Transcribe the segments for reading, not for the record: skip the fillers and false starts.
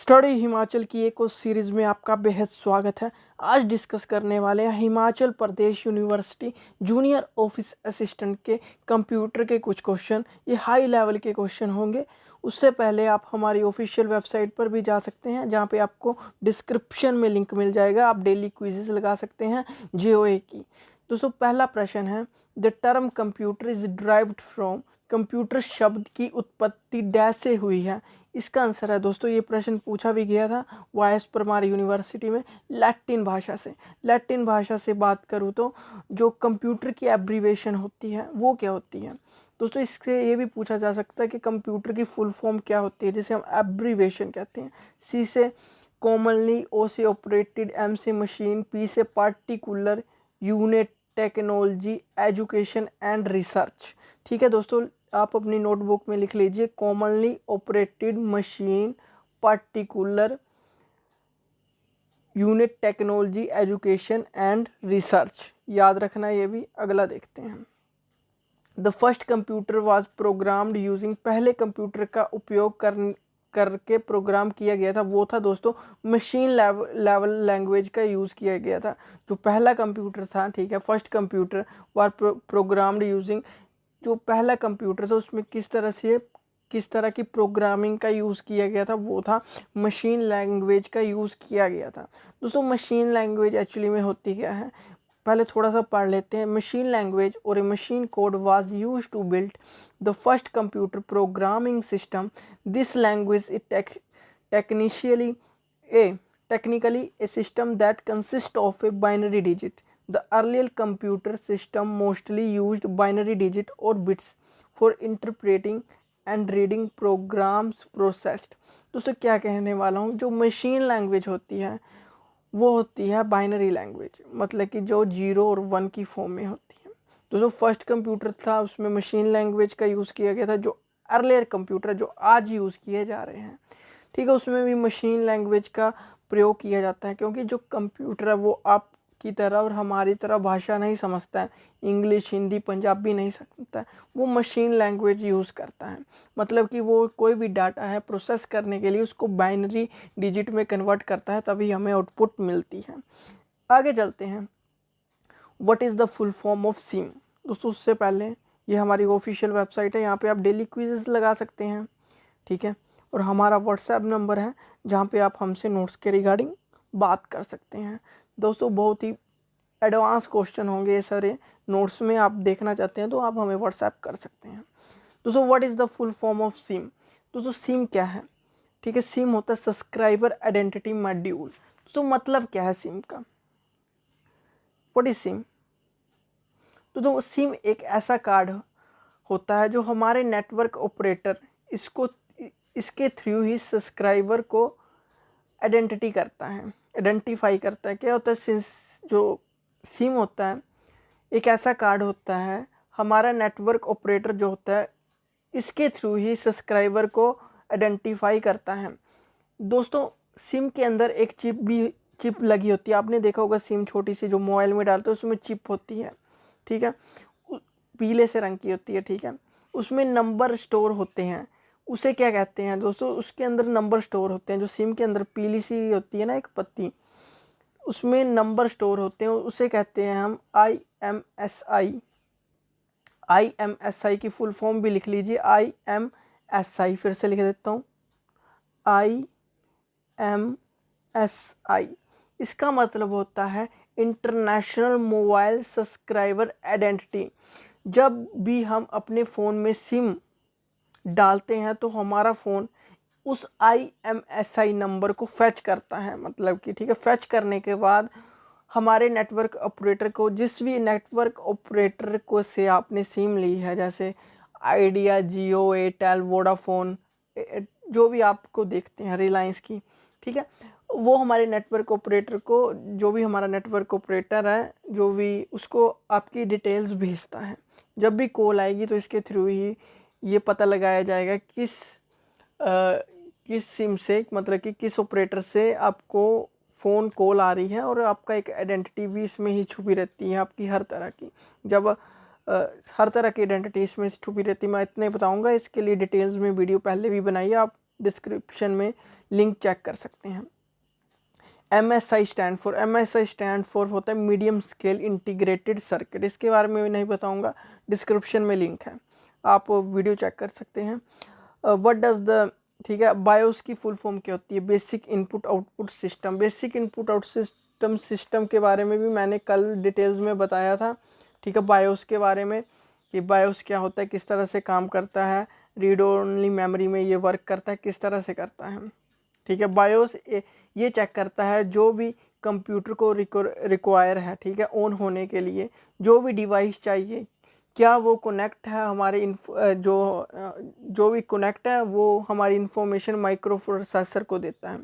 Study Himachal की एक और सीरीज़ में आपका बेहद स्वागत है। आज डिस्कस करने वाले हैं Himachal Pradesh university junior office assistant के कंप्यूटर के कुछ क्वेश्चन। ये हाई लेवल के क्वेश्चन होंगे। उससे पहले आप हमारी ऑफिशियल वेबसाइट पर भी जा सकते हैं, जहां पे आपको डिस्क्रिप्शन में लिंक मिल जाएगा। आप डेली क्विजेस लगा सकते हैं जीओए की। दोस्तों, पहला प्रश्न है, the term computer is derived from. Computer शब्द की उत्पत्ति डैश से हुई है। इसका आंसर है दोस्तों, ये प्रश्न पूछा भी गया था वायस परमार यूनिवर्सिटी में, लैटिन भाषा से। लैटिन भाषा से बात करूँ तो जो कंप्यूटर की एब्रीवेशन होती है वो क्या होती है दोस्तों। इससे ये भी पूछा जा सकता है कि कंप्यूटर की फुल फॉर्म क्या होती है, जिसे हम एब्रीवेशन कहते हैं। सी से कॉमनली, ओ से ऑपरेटेड, एम से मशीन, पी से particular unit, technology, education and research. ठीक है दोस्तों, आप अपनी नोटबुक में लिख लीजिए, commonly operated, machine, particular unit, technology, education and research. याद रखना ये भी। अगला देखते हैं, the first computer was programmed using. पहले कंप्यूटर का उपयोग करके प्रोग्राम किया गया था वो था दोस्तों मशीन लेवल लैंग्वेज का यूज़ किया गया था। जो पहला कंप्यूटर था, ठीक है, first computer was programmed using. जो पहला कंप्यूटर था उसमें किस तरह की प्रोग्रामिंग का यूज़ किया गया था वो था मशीन लैंग्वेज का यूज़ किया गया था। दोस्तों, मशीन लैंग्वेज एक्चुअली में होती क्या है, पहले थोड़ा सा पढ़ लेते हैं। मशीन लैंग्वेज और a machine code was used to build the first computer programming system. This language is technically a system that consists of a binary digit. The earlier computer system mostly used binary digit or bits for interpreting and reading programs processed. दोस्तों, क्या कहने वाला हूँ, जो machine language होती है वो होती है बाइनरी लैंग्वेज, मतलब कि जो 0 और 1 की फॉर्म में होती है। दोस्तों, फर्स्ट कंप्यूटर था उसमें मशीन लैंग्वेज का यूज़ किया गया था। जो अर्लियर कंप्यूटर जो आज यूज़ किए जा रहे हैं, ठीक है, उसमें भी मशीन लैंग्वेज का प्रयोग किया जाता है, क्योंकि जो कंप्यूटर है वो आपकी तरह और हमारी तरह भाषा नहीं समझता है, इंग्लिश, हिंदी, पंजाबी नहीं समझता है। वो मशीन लैंग्वेज यूज़ करता है, मतलब कि वो कोई भी डाटा है प्रोसेस करने के लिए उसको बाइनरी डिजिट में कन्वर्ट करता है, तभी हमें आउटपुट मिलती है। आगे चलते हैं, what is the full form of SIM. दोस्तों, उससे पहले ये हमारी ऑफिशियल वेबसाइट है, यहाँ पे आप डेली क्विजेस लगा सकते हैं, ठीक है, और हमारा व्हाट्सएप नंबर है जहाँ पे आप हमसे नोट्स के रिगार्डिंग बात कर सकते हैं। दोस्तों, बहुत ही एडवांस क्वेश्चन होंगे ये सारे, नोट्स में आप देखना चाहते हैं तो आप हमें व्हाट्सएप कर सकते हैं। दोस्तों, what is the full form of SIM. दोस्तों, सिम क्या है, ठीक है, सिम होता है सब्सक्राइबर आइडेंटिटी मॉड्यूल। दोस्तों, मतलब क्या है सिम का, व्हाट इज सिम। तो सिम एक ऐसा कार्ड होता है जो हमारे नेटवर्क ऑपरेटर इसके थ्रू ही सब्सक्राइबर को आइडेंटिफाई करता है। क्या होता है, जो सिम होता है एक ऐसा कार्ड होता है, हमारा नेटवर्क ऑपरेटर जो होता है इसके थ्रू ही सब्सक्राइबर को आइडेंटिफाई करता है। दोस्तों, सिम के अंदर एक चिप लगी होती है। आपने देखा होगा सिम छोटी सी जो मोबाइल में डालते हैं उसमें चिप होती है, ठीक है, पीले से रंग की होती है, ठीक है, उसमें नंबर स्टोर होते हैं। उसे क्या कहते हैं दोस्तों, उसके अंदर नंबर स्टोर होते हैं। जो सिम के अंदर पीली सी होती है ना एक पत्ती, उसमें नंबर स्टोर होते हैं, उसे कहते हैं हम IMSI। IMSI की फुल फॉर्म भी लिख लीजिए, IMSI, फिर से लिख देता हूँ, IMSI। इसका मतलब होता है इंटरनेशनल मोबाइल सब्सक्राइबर आइडेंटिटी। जब भी हम अपने फ़ोन में सिम डालते हैं तो हमारा फ़ोन उस IMSI नंबर को फैच करता है, मतलब कि, ठीक है, फैच करने के बाद हमारे नेटवर्क ऑपरेटर को, जिस भी नेटवर्क ऑपरेटर को से आपने सिम ली है, जैसे आइडिया, जियो, एयरटेल, वोडाफोन, जो भी आपको देखते हैं, रिलायंस की, ठीक है, वो हमारे नेटवर्क ऑपरेटर को, जो भी हमारा नेटवर्क ऑपरेटर है, जो भी उसको आपकी डिटेल्स भेजता है। जब भी कॉल आएगी तो इसके थ्रू ही ये पता लगाया जाएगा किस सिम से, मतलब कि किस ऑपरेटर से आपको फ़ोन कॉल आ रही है, और आपका एक आइडेंटिटी भी इसमें ही छुपी रहती है आपकी हर तरह की। जब हर तरह की आइडेंटिटी इसमें छुपी रहती है। मैं इतने बताऊंगा, इसके लिए डिटेल्स में वीडियो पहले भी बनाई है, आप डिस्क्रिप्शन में लिंक चेक कर सकते हैं। MSI स्टैंड फॉर होता है मीडियम स्केल इंटीग्रेटेड सर्किट। इसके बारे में नहीं बताऊंगा, डिस्क्रिप्शन में लिंक है, आप वीडियो चेक कर सकते हैं। व्हाट डज द, ठीक है, बायोस की फुल फॉर्म क्या होती है? Basic input output system. Basic input output system के बारे में भी मैंने कल डिटेल्स में बताया था, ठीक है, बायोस के बारे में कि बायोस क्या होता है, किस तरह से काम करता है, रीड ओनली मेमोरी में ये वर्क करता है, किस तरह से करता है, ठीक है। बायोस ये चेक करता है जो भी कंप्यूटर को रिक्वायर है, ठीक है, ऑन होने के लिए जो भी डिवाइस चाहिए, क्या वो कनेक्ट है हमारे जो भी कनेक्ट है वो हमारी इंफॉर्मेशन माइक्रो प्रोसेसर को देता है,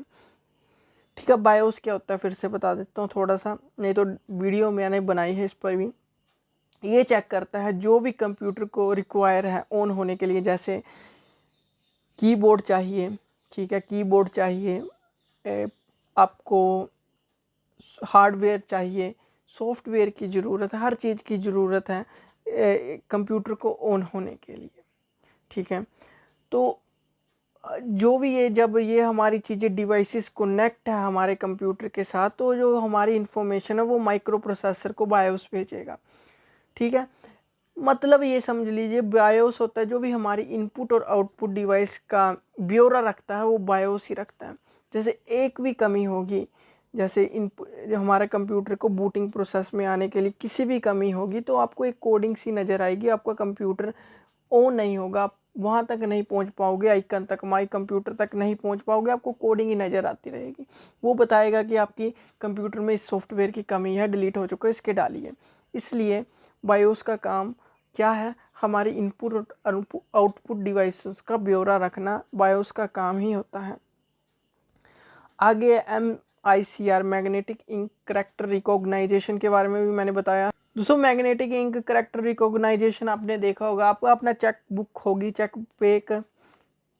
ठीक है। बायोस क्या होता है फिर से बता देता हूँ थोड़ा सा, नहीं तो वीडियो मैंने बनाई है इस पर भी। ये चेक करता है जो भी कंप्यूटर को रिक्वायर है ऑन होने के लिए, जैसे कीबोर्ड चाहिए, ठीक है, कीबोर्ड चाहिए, आपको हार्डवेयर चाहिए, सॉफ्टवेयर की ज़रूरत है, हर चीज़ की ज़रूरत है कंप्यूटर को ऑन होने के लिए, ठीक है। तो जो भी ये जब ये हमारी चीज़ें डिवाइसेस कनेक्ट है हमारे कंप्यूटर के साथ, तो जो हमारी इंफॉर्मेशन है वो माइक्रो प्रोसेसर को बायोस भेजेगा, ठीक है। मतलब ये समझ लीजिए बायोस होता है जो भी हमारी इनपुट और आउटपुट डिवाइस का ब्यौरा रखता है वो बायोस ही रखता है। जैसे एक भी कमी होगी, जैसे जो हमारे कंप्यूटर को बूटिंग प्रोसेस में आने के लिए किसी भी कमी होगी तो आपको एक कोडिंग सी नज़र आएगी, आपका कंप्यूटर ऑन नहीं होगा, आप वहाँ तक नहीं पहुँच पाओगे, आइकन तक, माई कंप्यूटर तक नहीं पहुँच पाओगे, आपको कोडिंग ही नज़र आती रहेगी। वो बताएगा कि आपकी कंप्यूटर में इस सॉफ्टवेयर की कमी है, डिलीट हो चुका है, इसके डालिए। इसलिए बायोस का काम क्या है? हमारी इनपुट और आउटपुट डिवाइसेस का ब्यौरा रखना बायोस का काम ही होता है। आगे MICR magnetic ink character recognisation के बारे में भी मैंने बताया। दोस्तों मैग्नेटिक इंक करैक्टर रिकॉग्नाइजेशन आपने देखा होगा, आपको अपना चेक बुक होगी, चेक पे एक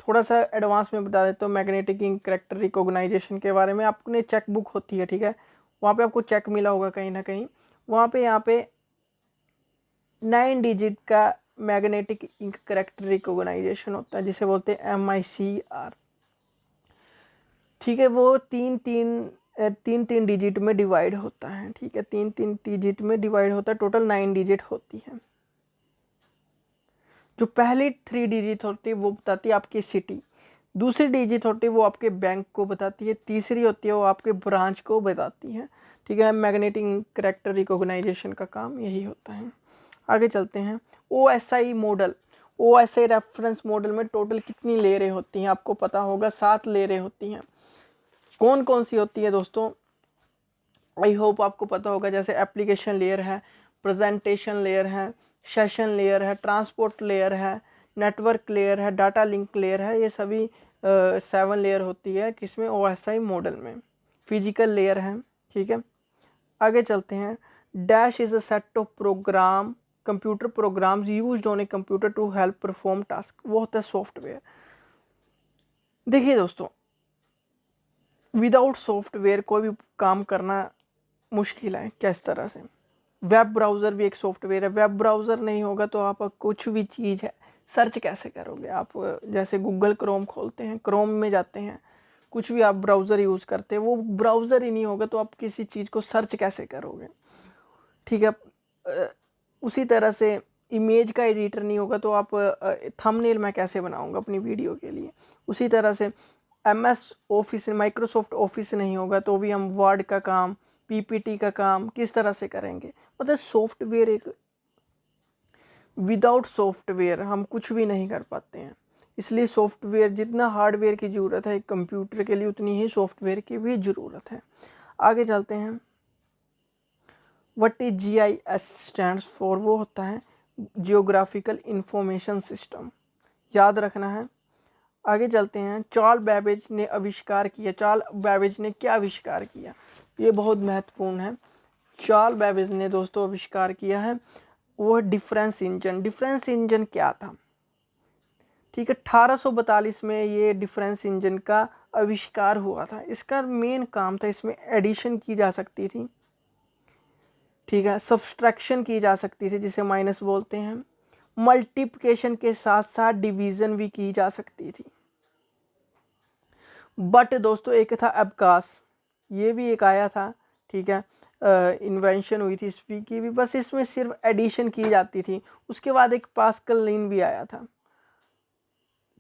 थोड़ा सा एडवांस में बता देता हूँ मैग्नेटिक इंक करैक्टर रिकॉग्नाइजेशन के बारे में। आपने चेक बुक होती है, ठीक है, वहाँ पे आपको चेक मिला होगा कहीं ना कहीं, वहाँ पे यहाँ पे 9 डिजिट का मैग्नेटिक इंक करैक्टर रिकॉग्नाइजेशन होता है जिसे बोलते हैं MICR, ठीक है। वो तीन डिजिट में डिवाइड होता है, ठीक है, तीन डिजिट में डिवाइड होता है, टोटल 9 डिजिट होती है। जो पहली 3 डिजिट होती है वो बताती है आपकी सिटी, दूसरी डिजिट होती है वो आपके बैंक को बताती है, तीसरी होती है वो आपके ब्रांच को बताती है, ठीक है। मैग्नेटिक करैक्टर रिकॉग्नाइजेशन का काम यही होता है। आगे चलते हैं। OSI model, OSI reference model में टोटल कितनी लेयरें होती हैं? आपको पता होगा 7 लेयरें होती हैं। कौन कौन सी होती है दोस्तों? आई होप आपको पता होगा, जैसे एप्लीकेशन लेयर है, प्रेजेंटेशन लेयर है, सेशन लेयर है, ट्रांसपोर्ट लेयर है, नेटवर्क लेयर है, डाटा लिंक लेयर है, ये सभी 7 लेयर होती है किसमें? OSI मॉडल में। फिजिकल लेयर है, ठीक है। आगे चलते हैं। Dash is a set of program, computer programs used on a computer to help perform task, वो होता है सॉफ्टवेयर। देखिए दोस्तों, विदाउट सॉफ्टवेयर कोई भी काम करना मुश्किल है। किस तरह से? वेब ब्राउज़र भी एक सॉफ्टवेयर है, वेब ब्राउज़र नहीं होगा तो आप कुछ भी चीज़ है सर्च कैसे करोगे? आप जैसे गूगल क्रोम खोलते हैं, क्रोम में जाते हैं, कुछ भी आप ब्राउज़र यूज़ करते हैं, वो ब्राउज़र ही नहीं होगा तो आप किसी चीज़ को सर्च कैसे करोगे, ठीक है। उसी तरह से इमेज का एडिटर नहीं होगा तो आप थंबनेल मैं कैसे बनाऊंगा अपनी वीडियो के लिए? उसी तरह से MS ऑफिस, माइक्रोसॉफ्ट ऑफिस नहीं होगा तो भी हम वर्ड का काम, PPT का काम किस तरह से करेंगे? मतलब सॉफ्टवेयर एक, विदाउट सॉफ्टवेयर हम कुछ भी नहीं कर पाते हैं। इसलिए सॉफ्टवेयर, जितना हार्डवेयर की ज़रूरत है एक कंप्यूटर के लिए उतनी ही सॉफ्टवेयर की भी ज़रूरत है। आगे चलते हैं। What is GIS stands for, वो होता है जियोग्राफिकल इंफॉर्मेशन सिस्टम, याद रखना है। आगे चलते हैं। चार्ल्स बेबेज ने आविष्कार किया, चार्ल्स बेबेज ने क्या आविष्कार किया? ये बहुत महत्वपूर्ण है। चार्ल्स बेबेज ने दोस्तों आविष्कार किया है वो डिफरेंस इंजन। डिफरेंस इंजन क्या था? ठीक है, 1842 में ये डिफरेंस इंजन का आविष्कार हुआ था। इसका मेन काम था, इसमें एडिशन की जा सकती थी, ठीक है, सब्सट्रैक्शन की जा सकती थी जिसे माइनस बोलते हैं, मल्टीप्लिकेशन के साथ साथ डिवीज़न भी की जा सकती थी। बट दोस्तों एक था एबकास, ये भी एक आया था, ठीक है, इन्वेंशन हुई थी इसकी की भी, बस इसमें सिर्फ एडिशन की जाती थी। उसके बाद एक पास्कल लीन भी आया था,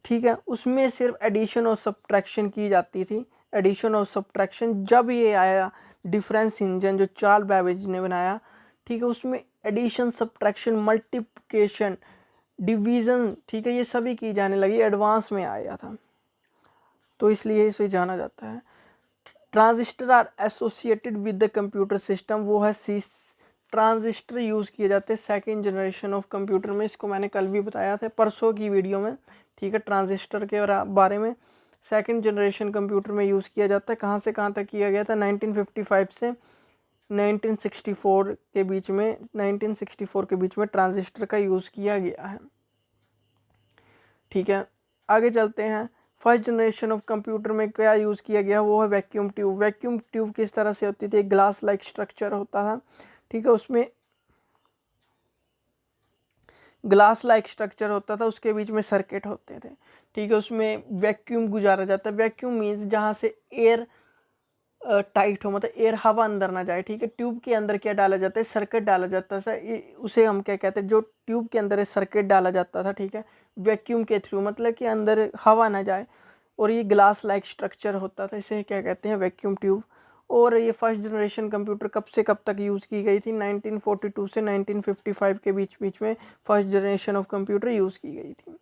ठीक है, उसमें सिर्फ एडिशन और सब्ट्रैक्शन की जाती थी। एडिशन और सब्ट्रैक्शन जब ये आया डिफरेंस इंजन जो चार्ल्स बेबेज ने बनाया, ठीक है, उसमें एडिशन सब्ट्रैक्शन मल्टीप्लिकेशन डिवीजन, ठीक है, ये सभी की जाने लगी, एडवांस में आया था, तो इसलिए इसे जाना जाता है। Transistor are associated with the computer system, वो है सी। ट्रांजिस्टर यूज़ किए जाते हैं सेकेंड जनरेशन ऑफ कंप्यूटर में, इसको मैंने कल भी बताया था परसों की वीडियो में, ठीक है, ट्रांजिस्टर के बारे में। सेकेंड जनरेशन कंप्यूटर में यूज़ किया जाता है, कहाँ से कहाँ तक किया गया था, 1955 से 1964 के बीच में, 1964 के बीच में ट्रांजिस्टर का यूज़ किया गया है, ठीक है। आगे चलते हैं, फर्स्ट जनरेशन ऑफ कंप्यूटर में क्या यूज़ किया गया, वो है वैक्यूम ट्यूब। वैक्यूम ट्यूब किस तरह से होती थी, ग्लास लाइक स्ट्रक्चर होता था, ठीक है, उसमें ग्लास लाइक स्ट्रक्चर होता था, उसके बीच में सर्किट होते थे, ठीक है, उसमें वैक्यूम गुजारा जाता है। वैक्यूम मीन्स जहाँ से एयर टाइट हो, मतलब एयर हवा अंदर ना जाए, ठीक है। ट्यूब के अंदर क्या डाला जाता है, सर्किट डाला जाता है, उसे हम क्या कहते हैं, जो ट्यूब के अंदर सर्किट डाला जाता था, ठीक है, वैक्यूम के थ्रू, मतलब कि अंदर हवा ना जाए, और ये ग्लास लाइक स्ट्रक्चर होता था, इसे क्या कहते हैं, वैक्यूम ट्यूब। और ये फर्स्ट जनरेशन कंप्यूटर कब से कब तक यूज़ की गई थी, 1942 से 1955 के बीच में first generation of computer use की गई थी।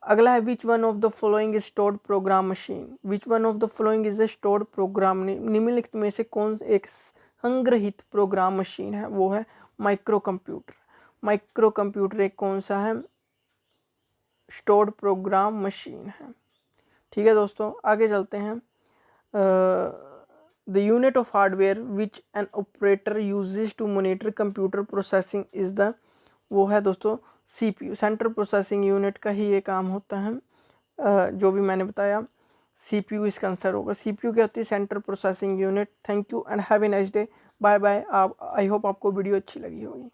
अगला है which one of the following is stored program machine. Which one of the following is the stored program, निम्नलिखित में से कौन एक संग्रहित प्रोग्राम मशीन है, वो है माइक्रो कंप्यूटर। माइक्रो कंप्यूटर एक कौन सा है, स्टोर्ड प्रोग्राम मशीन है, ठीक है दोस्तों। आगे चलते हैं, the unit of hardware which an operator uses to monitor computer processing is the, वो है दोस्तों सीपीयू, सेंट्रल प्रोसेसिंग यूनिट का ही ये काम होता है, जो भी मैंने बताया सीपीयू इसका आंसर होगा। सीपीयू क्या होती है, central processing unit. Thank you and have a nice day, bye bye. आप, आई होप आपको वीडियो अच्छी लगी होगी।